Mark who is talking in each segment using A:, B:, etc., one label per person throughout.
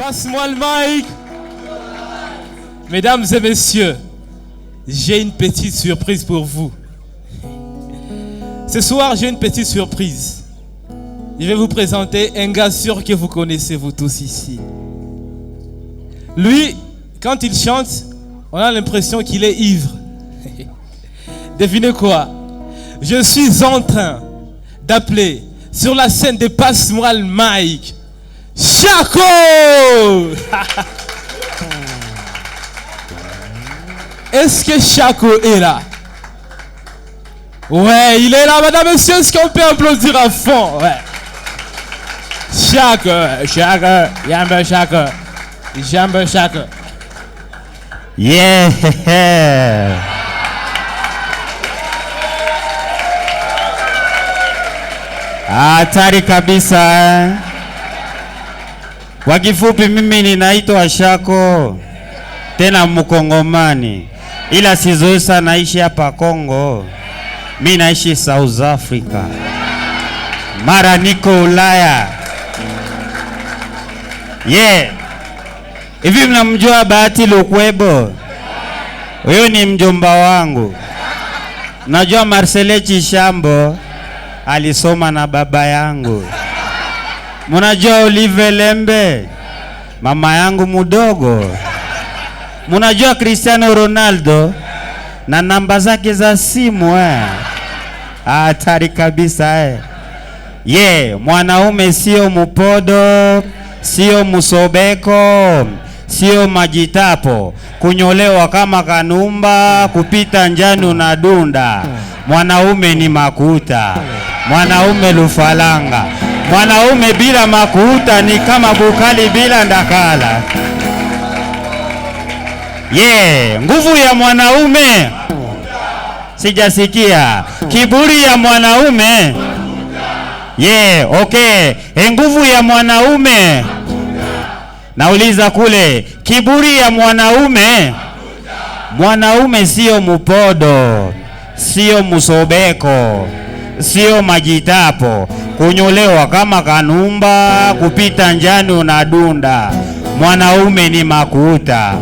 A: Passe-moi le mic. Mesdames et messieurs, j'ai une petite surprise pour vous. Ce soir, j'ai une petite surprise. Je vais vous présenter un gars sûr que vous connaissez, vous tous ici. Lui, quand il chante, on a l'impression qu'il est ivre. Devinez quoi? Je suis en train d'appeler sur la scène de Passe-moi le mic, Chaco. Est-ce que Chaco est là? Ouais, il est là, madame, monsieur. Est-ce qu'on peut applaudir à fond? Ouais. Chaco, j'aime Chaco. J'aime Chaco.
B: Yeah. Hatari kabisa. Kwa kifupi, mimi ninaitwa Chaco, tena Mkongomani, ila sizoe sana naishi hapa Kongo. Mimi naishi South Africa, mara niko Ulaya. Yeah. Hivi mnamjua Bahati Lukwebo? Huyo ni mjomba wangu. Najua Marcele Chishambo alisoma na baba yangu. Mnajua Olive Lembe, mama yangu mudogo. Mnajua Cristiano Ronaldo na namba zake za simu hatari kabisa Yeah, mwanaume sio mupodo, sio musobeko, sio majitapo, kunyolewa kama kanumba, kupita njano na dunda. Mwanaume ni makuta, mwanaume lufalanga. Mwanaume bila makuta ni kama bukali bila ndakala. Yeah, nguvu ya mwanaume. Sijasikia. Kiburi ya mwanaume. Yeah, okay. Nguvu ya mwanaume. Nauliza kule, kiburi ya mwanaume. Mwanaume sio mupodo, sio musobeko, sio majitapo, kunyolewa kama kanumba, kupita njano na dunda. Mwanaume ni makuta,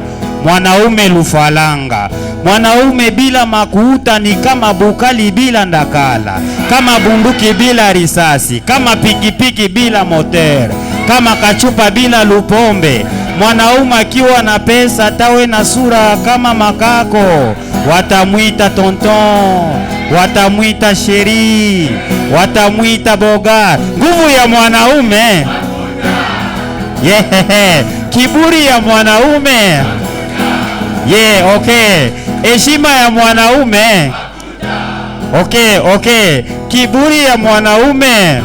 B: mwanaume lufalanga. Mwanaume bila makuta ni kama bukali bila ndakala, kama bunduki bila risasi, kama pikipiki bila moteur, kama kachupa bila lupombe. Mwanaume akiwa na pesa tawe na sura kama makako, watamuita tonton, watamuita sheri, watamuita boga. Nguvu ya mwanaume. Yeah, kiburi ya mwanaume. Yeah, okay. Heshima ya mwanaume. Okay. Kiburi ya mwanaume.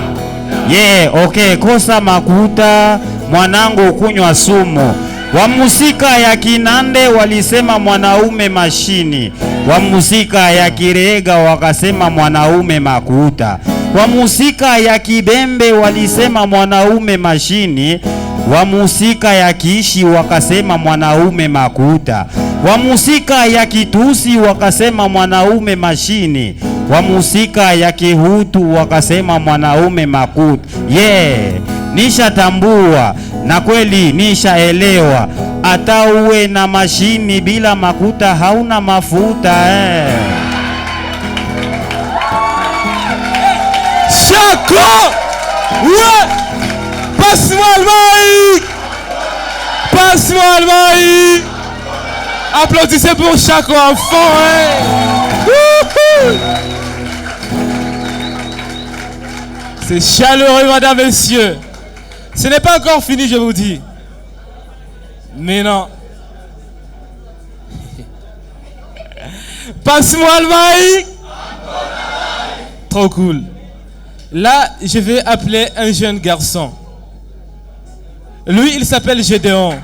B: Yeah, okay. Kosa makuta, mwanangu kunywa sumu. Wa musika ya Kinande walisema mwanaume mashini. Wa musika ya Kirega wakasema mwanaume makuta. Wa musika ya Kibembe walisema mwanaume mashini. Wa musika ya Kiishi wakasema mwanaume makuta. Wa musika ya Kitusi wakasema mwanaume mashini. Wa musika ya Kihutu wakasema mwanaume makuta. Yeah, nisha tambua na kweli nisha elewa. Ata uwe na mashini bila makuta hauna mafuta
A: Chaco! Ouais! Passe-moi le mic! Passe-moi le mic! Applaudissez pour Chaco en fond, C'est chaleureux, madame, messieurs. Ce n'est pas encore fini, je vous dis. Mais non. Passe-moi le mic! Trop cool. Là, je vais appeler un jeune garçon. Lui, il s'appelle Gédéon.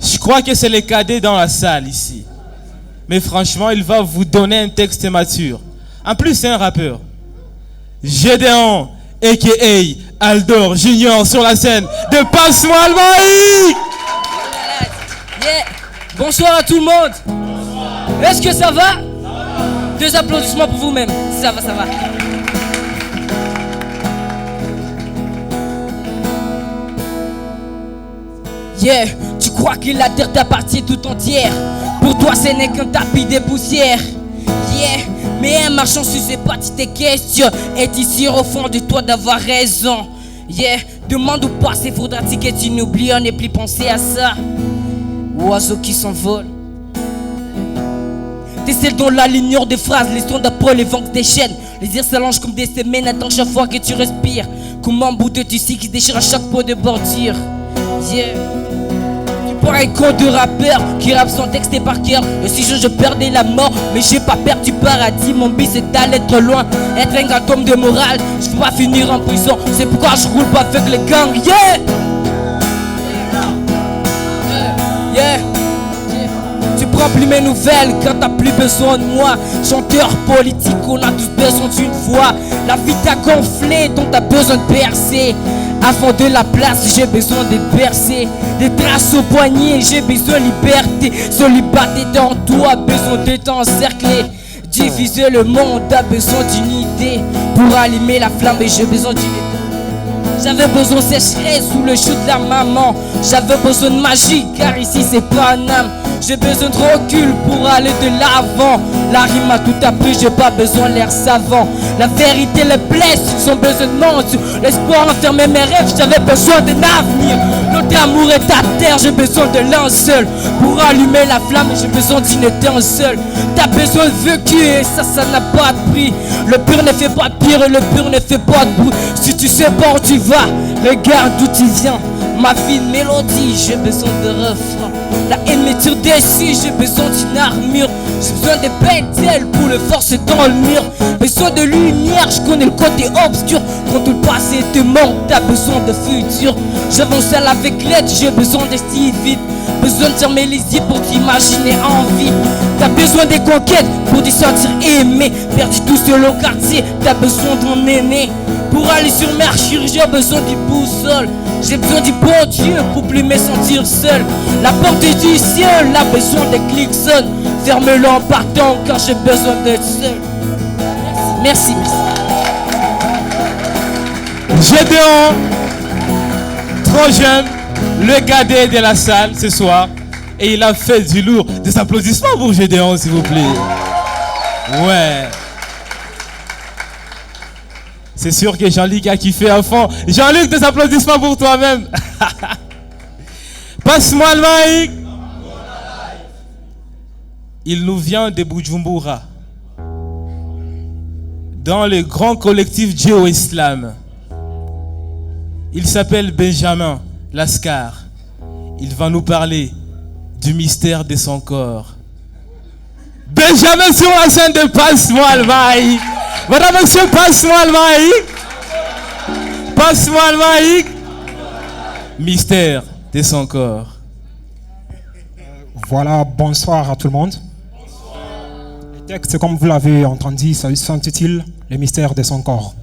A: Je crois que c'est le cadet dans la salle ici. Mais franchement, il va vous donner un texte mature. En plus, c'est un rappeur. Gédéon, a.k.a. Aldor Junior sur la scène de Passe-moi le mic!
C: Yeah. Bonsoir à tout le monde. Bonsoir. Est-ce que ça va? Deux applaudissements pour vous-même. Ça va. Yeah, tu crois que la terre t'appartient tout entière. Pour toi ce n'est qu'un tapis de poussière. Yeah, mais un marchant sur ses pattes tes questions. Est-il sûr au fond de toi d'avoir raison? Yeah, demande au passé, faudra-t-il que tu n'oublies, on n'est plus pensé à ça. Oiseau qui s'envole. T'es celle dont la lignure des phrases, les sons d'après les vents des chaînes. Les airs s'allongent comme des semaines, attends chaque fois que tu respires. Comme un bout de tissu qui déchire à chaque peau de bordure. Yeah. Tu parais con de rappeur qui rappe son texte et par cœur. Et si je perdais la mort, mais j'ai pas perdu paradis. Mon but c'est d'aller trop loin, être un atome de morale. Je veux pas finir en prison, c'est pourquoi je roule pas avec les gangs. Yeah. Yeah. Tu prends plus mes nouvelles quand t'as plus besoin de moi. Chanteur politique, on a tous besoin d'une voix. La vie t'a gonflé, donc t'as besoin de percer. Avant de la place, j'ai besoin de bercer. Des traces au poignet, j'ai besoin de liberté. Célibaté dans toi, besoin de t'encercler. Diviser le monde, a besoin d'unité. Pour allumer la flamme, et j'ai besoin d'unité. J'avais besoin de sécheresse sous le chou de la maman. J'avais besoin de magie, car ici c'est Paname. J'ai besoin de recul pour aller de l'avant. La rime a tout appris, j'ai pas besoin de l'air savant. La vérité les blesse, ils ont besoin de mentir. L'espoir enfermait mes rêves, j'avais besoin d'un avenir. Notre amour est à terre, j'ai besoin de l'un seul. Pour allumer la flamme, j'ai besoin d'une étincelle. T'as besoin de vécu et ça n'a pas de prix. Le pur ne fait pas de pire et le pur ne fait pas de bruit. Si tu sais pas où tu vas, regarde d'où tu viens. Ma fine mélodie, j'ai besoin de refrain. La haine me tire dessus, j'ai besoin d'une armure. J'ai besoin de pétales pour le forcer dans le mur. Besoin de lumière, je connais le côté obscur. Quand tout le passé te manque, t'as besoin de futur. J'avance avec l'aide, j'ai besoin de style vite. Besoin de fermer les yeux pour t'imaginer en vie. T'as besoin des conquêtes pour te sentir aimé. Perdu tout seul au quartier, t'as besoin d'un aîné. Pour aller sur Mercure, j'ai besoin d'une boussole. J'ai besoin du bon Dieu pour plus me sentir seul. La porte du ciel a besoin de Clickson. Ferme-le en partant car j'ai besoin d'être seul. Merci, merci.
A: Gédéon, trop jeune, le cadet de la salle ce soir. Et il a fait du lourd. Des applaudissements pour Gédéon, s'il vous plaît. Ouais. C'est sûr que Jean-Luc a kiffé à fond. Jean-Luc, des applaudissements pour toi-même. Passe-moi le mic. Il nous vient de Bujumbura. Dans le grand collectif Géo Islam. Il s'appelle Benjamin Lascar. Il va nous parler du mystère de son corps. Benjamin sur la scène de Passe-moi le mic. Madame, monsieur, passe-moi le mic. Passe-moi le mic. Mystère de son corps.
D: Voilà, bonsoir à tout le monde. Bonsoir. Le texte, comme vous l'avez entendu, ça s'intitule « Le mystère de son corps ».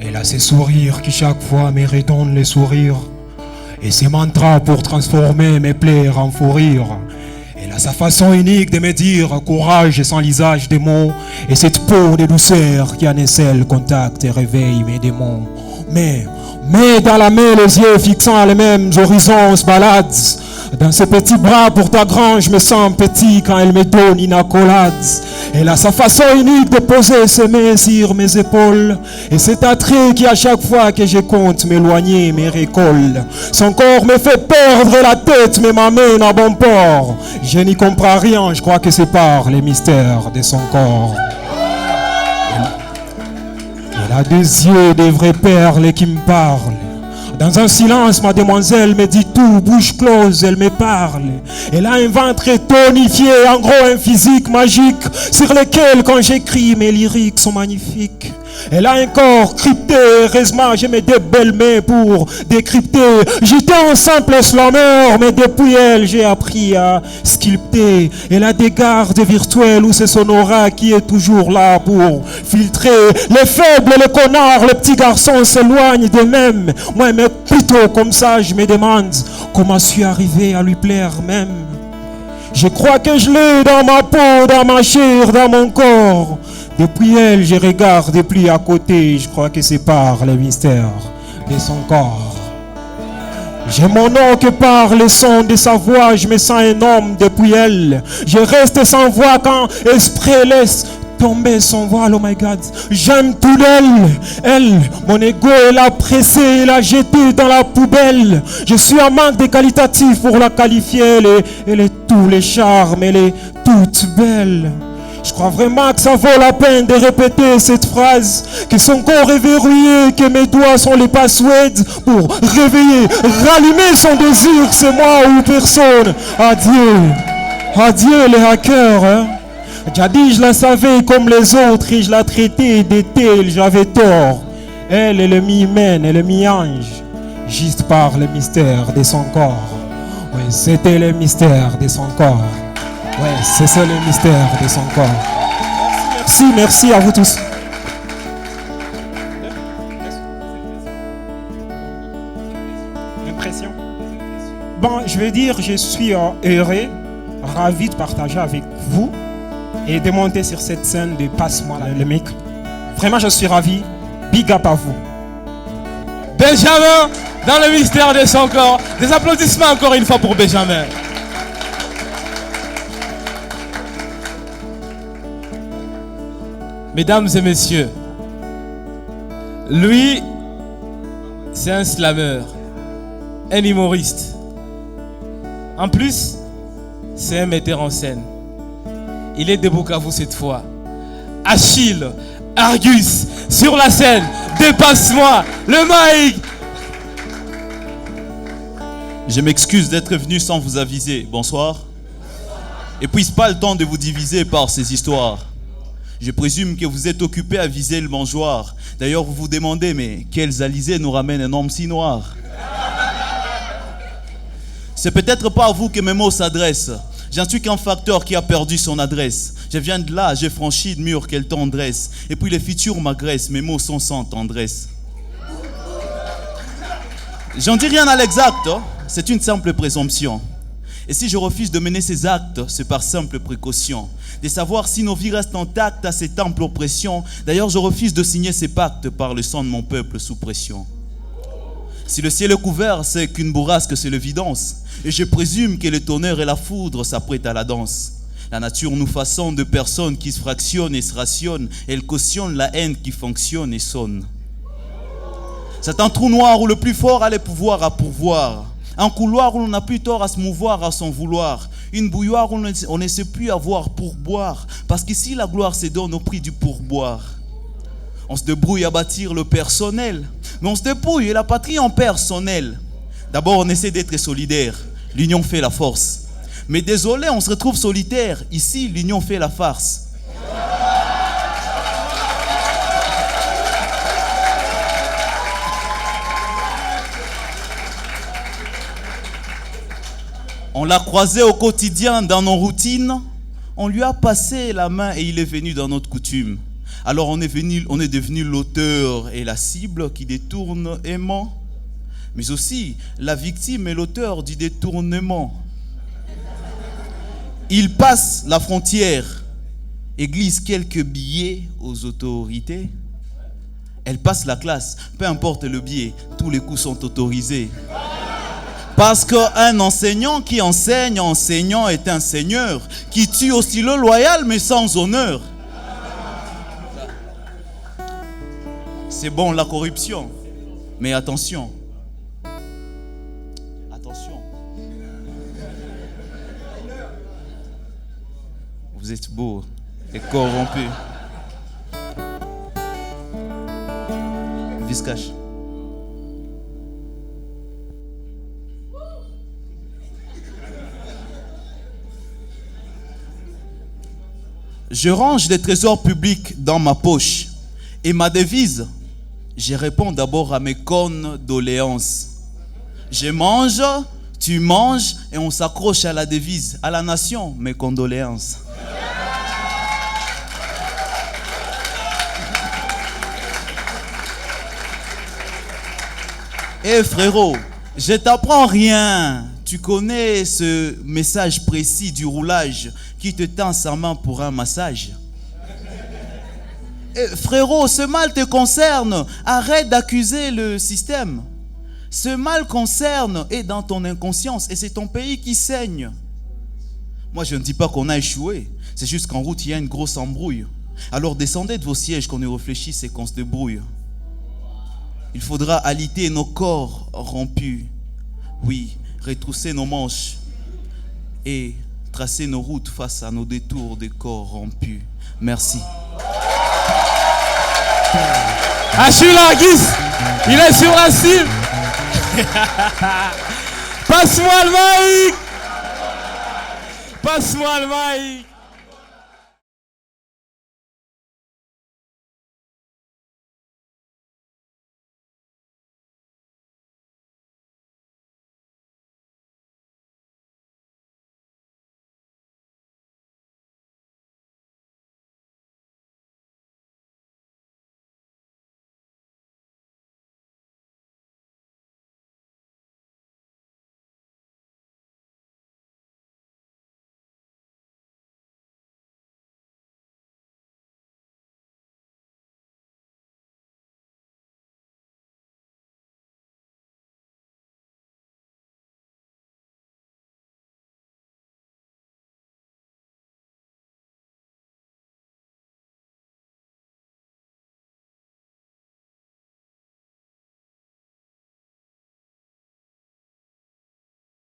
D: Elle a ses sourires qui chaque fois me redonnent les sourires. Et ses mantras pour transformer mes plaies en fou rire. Elle a sa façon unique de me dire courage sans lisage des mots. Et cette peau de douceur qui en le contact et réveille mes démons. Mais dans la main, les yeux fixant les mêmes horizons se baladent. Dans ses petits bras pour ta grange, je me sens petit quand elle me donne une accolade. Elle a sa façon unique de poser ses mains sur mes épaules. Et cet attrait qui à chaque fois que je compte m'éloigner me récolle. Son corps me fait perdre la tête mais m'amène à bon port. Je n'y comprends rien, je crois que c'est par les mystères de son corps. Elle a des yeux, des vraies perles qui me parlent. Dans un silence, ma demoiselle me dit tout, bouche close, elle me parle. Elle a un ventre tonifié, en gros un physique magique, sur lequel quand j'écris, mes lyriques sont magnifiques. Elle a un corps crypté, heureusement j'ai mes deux belles mains pour décrypter. J'étais un simple slammer, mais depuis elle j'ai appris à sculpter. Elle a des gardes virtuels où c'est son aura qui est toujours là pour filtrer. Les faibles, les connards, les petits garçons s'éloignent d'eux-mêmes. Moi mais plutôt comme ça je me demande comment je suis arrivé à lui plaire même. Je crois que je l'ai dans ma peau, dans ma chair, dans mon corps. Depuis elle, je regarde plus à côté. Je crois que c'est par le mystère de son corps. J'ai mon nom que par le son de sa voix, je me sens un homme depuis elle. Je reste sans voix quand esprit laisse tomber son voile, oh my God. J'aime tout d'elle, elle, mon ego, elle a pressé, elle a jeté dans la poubelle. Je suis en manque de qualitatif pour la qualifier, elle est tous les charmes, elle est toute belle. Je crois vraiment que ça vaut la peine de répéter cette phrase, que son corps est verrouillé, que mes doigts sont les passwords pour réveiller, rallumer son désir, c'est moi ou personne. Adieu, adieu les hackers, hein. Jadis je la savais comme les autres et je la traitais d'été, j'avais tort. Elle est le mi-humaine et le mi-ange, juste par le mystère de son corps. Oui, c'était le mystère de son corps. Ouais, c'est ça le mystère de son corps. Merci, merci à vous tous. Impression. Bon, je veux dire, je suis heureux, ravi de partager avec vous et de monter sur cette scène de Passe-moi le mic. Vraiment, je suis ravi. Big up à vous.
A: Benjamin, dans le mystère de son corps. Des applaudissements encore une fois pour Benjamin. Mesdames et messieurs, lui, c'est un slammer, un humoriste. En plus, c'est un metteur en scène. Il est de Bukavu cette fois. Achille, Argus, sur la scène, dépasse-moi, le mic.
E: Je m'excuse d'être venu sans vous aviser. Bonsoir. Et puis, pas le temps de vous diviser par ces histoires. Je présume que vous êtes occupé à viser le mangeoire. D'ailleurs, vous vous demandez, mais quels alizés nous ramènent un homme si noir? C'est peut-être pas à vous que mes mots s'adressent. J'en suis qu'un facteur qui a perdu son adresse. Je viens de là, j'ai franchi de mur, quelle tendresse. Et puis les futurs m'agressent, mes mots sont sans tendresse. J'en dis rien à l'exact, hein. C'est une simple présomption. Et si je refuse de mener ces actes, c'est par simple précaution. De savoir si nos vies restent intactes à cette ample oppression. D'ailleurs, je refuse de signer ces pactes par le sang de mon peuple sous pression. Si le ciel est couvert, c'est qu'une bourrasque, c'est l'évidence. Et je présume que le tonnerre et la foudre s'apprêtent à la danse. La nature nous façonne de personnes qui se fractionnent et se rationnent. Elle cautionne la haine qui fonctionne et sonne. C'est un trou noir où le plus fort a les pouvoirs à pourvoir. Un couloir où l'on n'a plus tort à se mouvoir à son vouloir. Une bouilloire où on ne sait plus avoir pour boire. Parce qu'ici la gloire se donne au prix du pourboire. On se débrouille à bâtir le personnel. Mais on se dépouille et la patrie en personnel. D'abord on essaie d'être solidaire. L'union fait la force. Mais désolé, on se retrouve solitaire. Ici l'union fait la farce. On l'a croisé au quotidien dans nos routines. On lui a passé la main et il est venu dans notre coutume. Alors on est devenu l'auteur et la cible qui détourne aimant. Mais aussi la victime et l'auteur du détournement. Il passe la frontière et glisse quelques billets aux autorités. Elle passe la classe, peu importe le billet, tous les coups sont autorisés. Parce qu'un enseignant qui enseigne, enseignant est un seigneur qui tue aussi le loyal mais sans honneur. C'est bon la corruption, mais attention. Attention. Vous êtes beaux et corrompus. Viscache. Je range des trésors publics dans ma poche. Et ma devise, je réponds d'abord à mes condoléances. Je mange, tu manges et on s'accroche à la devise. À la nation, mes condoléances. Eh frérot, je t'apprends rien. Tu connais ce message précis du roulage qui te tend sa main pour un massage. Frérot, ce mal te concerne. Arrête d'accuser le système. Ce mal concerne et dans ton inconscience et c'est ton pays qui saigne. Moi, je ne dis pas qu'on a échoué. C'est juste qu'en route, il y a une grosse embrouille. Alors descendez de vos sièges, qu'on y réfléchisse et qu'on se débrouille. Il faudra aliter nos corps rompus. Oui, retrousser nos manches et tracer nos routes face à nos détours des corps rompus. Merci.
A: Achille Arguis, il est sur la cible. Passe-moi le mic. Passe-moi le mic.